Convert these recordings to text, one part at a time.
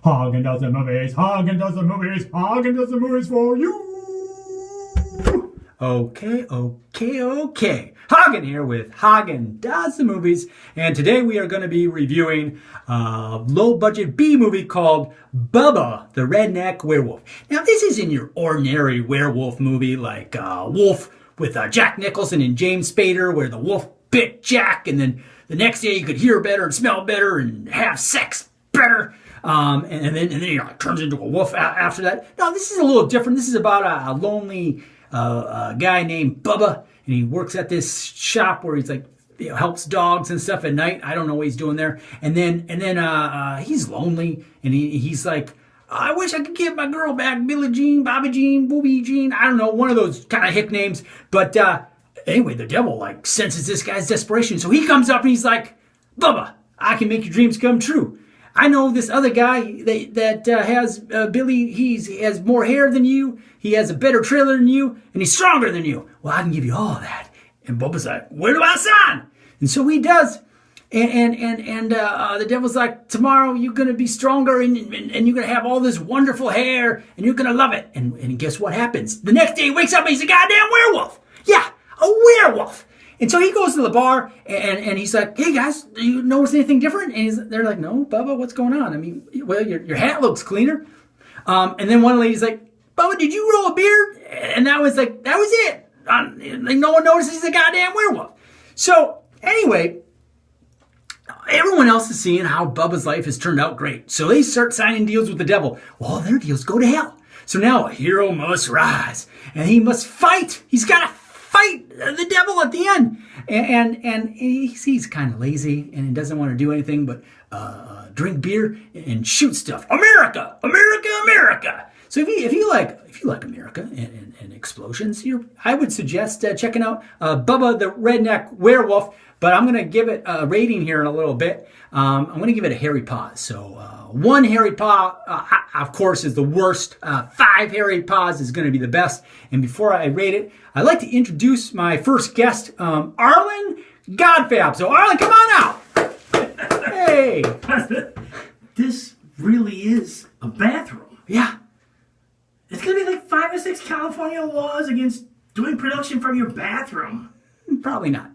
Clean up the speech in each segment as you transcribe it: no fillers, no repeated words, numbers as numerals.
Haugen does the movies. Haugen does the movies. Haugen does the movies for you. Okay. Haugen here with Haugen Does the Movies. And today we are going to be reviewing a low-budget B movie called Bubba the Redneck Werewolf. Now, this isn't your ordinary werewolf movie like Wolf with Jack Nicholson and James Spader, where the wolf bit Jack, and then the next day you could hear better and smell better and have sex better. And then you know, it turns into a wolf after that. No, this is a little different. This is about a lonely guy named Bubba, and he works at this shop where he's like, you know, helps dogs and stuff at night. I don't know what he's doing there. And then he's lonely, and he's like, I wish I could give my girl back, Billie Jean, Bobby Jean, Booby Jean. I don't know, one of those kind of hick names. But anyway, the devil like senses this guy's desperation, so he comes up and he's like, Bubba, I can make your dreams come true. I know this other guy that has Billy. He has more hair than you. He has a better trailer than you, and he's stronger than you. Well, I can give you all of that. And Bubba's like, where do I sign? And so he does. And the devil's like, tomorrow you're gonna be stronger, and you're gonna have all this wonderful hair, and you're gonna love it. And guess what happens? The next day he wakes up and he's a goddamn werewolf. Yeah, a werewolf. And so he goes to the bar, and he's like, hey guys, do you notice anything different? And they're like, no, Bubba, what's going on? I mean, well, your hat looks cleaner. And then one lady's like, Bubba, did you grow a beard? And that was it. Like, no one notices he's a goddamn werewolf. So anyway, everyone else is seeing how Bubba's life has turned out great. So they start signing deals with the devil. Well, their deals go to hell. So now a hero must rise, and he must fight. He's got to fight the devil at the end, and he's kind of lazy and he doesn't want to do anything but drink beer and shoot stuff. America, America, America. So if you like America and explosions, I would suggest checking out Bubba the Redneck Werewolf. But I'm going to give it a rating here in a little bit. I'm going to give it a hairy paws. So one hairy paw, of course, is the worst. 5 hairy paws is going to be the best. And before I rate it, I'd like to introduce my first guest, Arlen Godfab. So Arlen, come on out. Hey. This really is a bathroom. Yeah. It's going to be like 5 or 6 California laws against doing production from your bathroom. Probably not.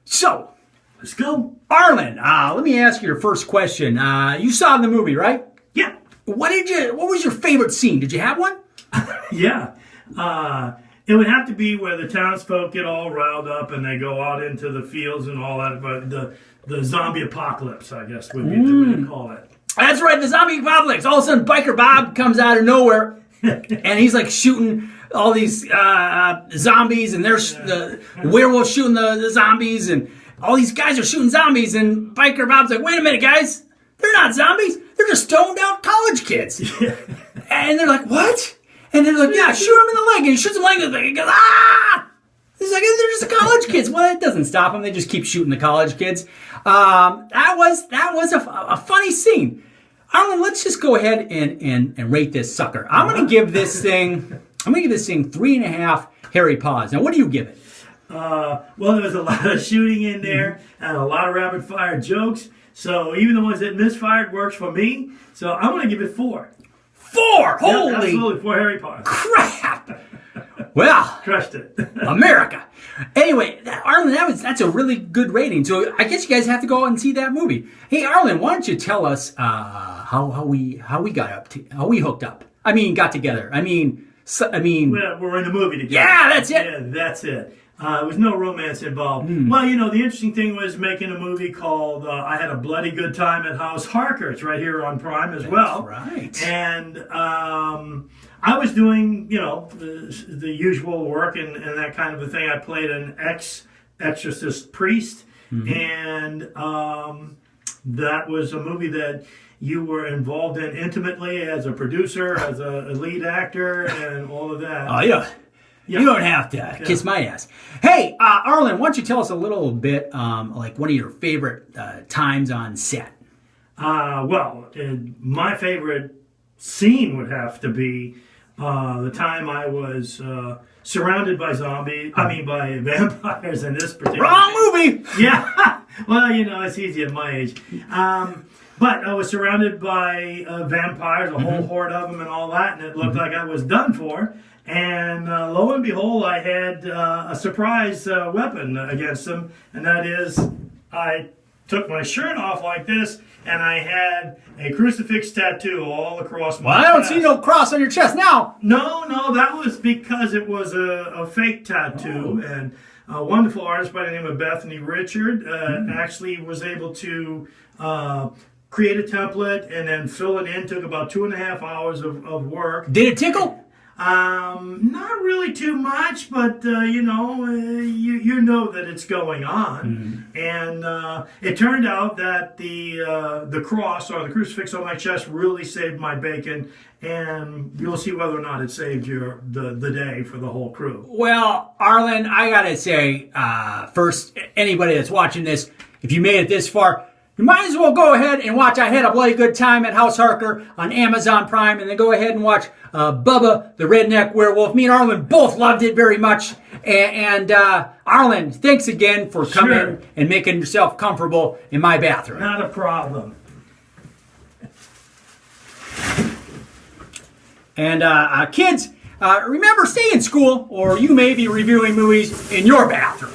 So, let's go. Arlen, let me ask you your first question. You saw the movie, right? Yeah. What was your favorite scene? Did you have one? Yeah. It would have to be where the townsfolk get all riled up and they go out into the fields and all that. But the zombie apocalypse, I guess, would be the way to call it. That's right, the zombie apocalypse. All of a sudden, Biker Bob comes out of nowhere, and he's like shooting all these zombies, and there's the werewolf shooting the zombies, and all these guys are shooting zombies, and Biker Bob's like, wait a minute, guys, they're not zombies, they're just stoned out college kids. And they're like, what? And they're like, yeah, shoot him in the leg, and he shoots him in the leg, and he goes, ah! He's like, they're just college kids. Well, it doesn't stop them, they just keep shooting the college kids. That was a funny scene. Arlen, let's just go ahead and rate this sucker. I'm going to give this thing 3.5 hairy paws. Now, what do you give it? Well, there was a lot of shooting in there and a lot of rapid fire jokes. So even the ones that misfired works for me. So I'm going to give it 4. 4! Holy! Yeah, absolutely, 4 hairy paws. Crap! Well, crushed it. America. Anyway, Arlen, that's a really good rating. So I guess you guys have to go out and see that movie. Hey, Arlen, why don't you tell us how we hooked up? I mean, got together. I mean, well, we're in the movie together. Yeah, that's it. Yeah, that's it. There was no romance involved. Well, you know, the interesting thing was making a movie called I Had a Bloody Good Time at House Harker. It's right here on Prime as well. Right. And I was doing, you know, the usual work and that kind of a thing. I played an exorcist priest, and that was a movie that you were involved in intimately as a producer, as a lead actor, and all of that. Oh, yeah. You don't have to kiss my ass. Hey, Arlen, why don't you tell us a little bit, like one of your favorite times on set? Well, my favorite scene would have to be the time I was surrounded by by vampires in this particular. Wrong movie. Yeah. Well, you know, it's easy at my age. But I was surrounded by vampires, a whole horde of them and all that, and it looked like I was done for. And lo and behold, I had a surprise weapon against them, and that is I took my shirt off like this, and I had a crucifix tattoo all across my chest. I don't see no cross on your chest now. No, that was because it was a fake tattoo, and a wonderful artist by the name of Bethany Richard actually was able to create a template and then fill it in. Took about 2.5 hours of work. Did it tickle? Not really too much, but you know, you know that it's going on, and it turned out that the cross or the crucifix on my chest really saved my bacon, and you'll see whether or not it saved the day for the whole crew. Well, Arlen, I gotta say, first, anybody that's watching this, if you made it this far, you might as well go ahead and watch I Had a Bloody Good Time at House Harker on Amazon Prime, and then go ahead and watch Bubba the Redneck Werewolf. Me and Arlen both loved it very much. And Arlen, thanks again for coming and making yourself comfortable in my bathroom. Not a problem. And kids, remember, stay in school, or you may be reviewing movies in your bathroom.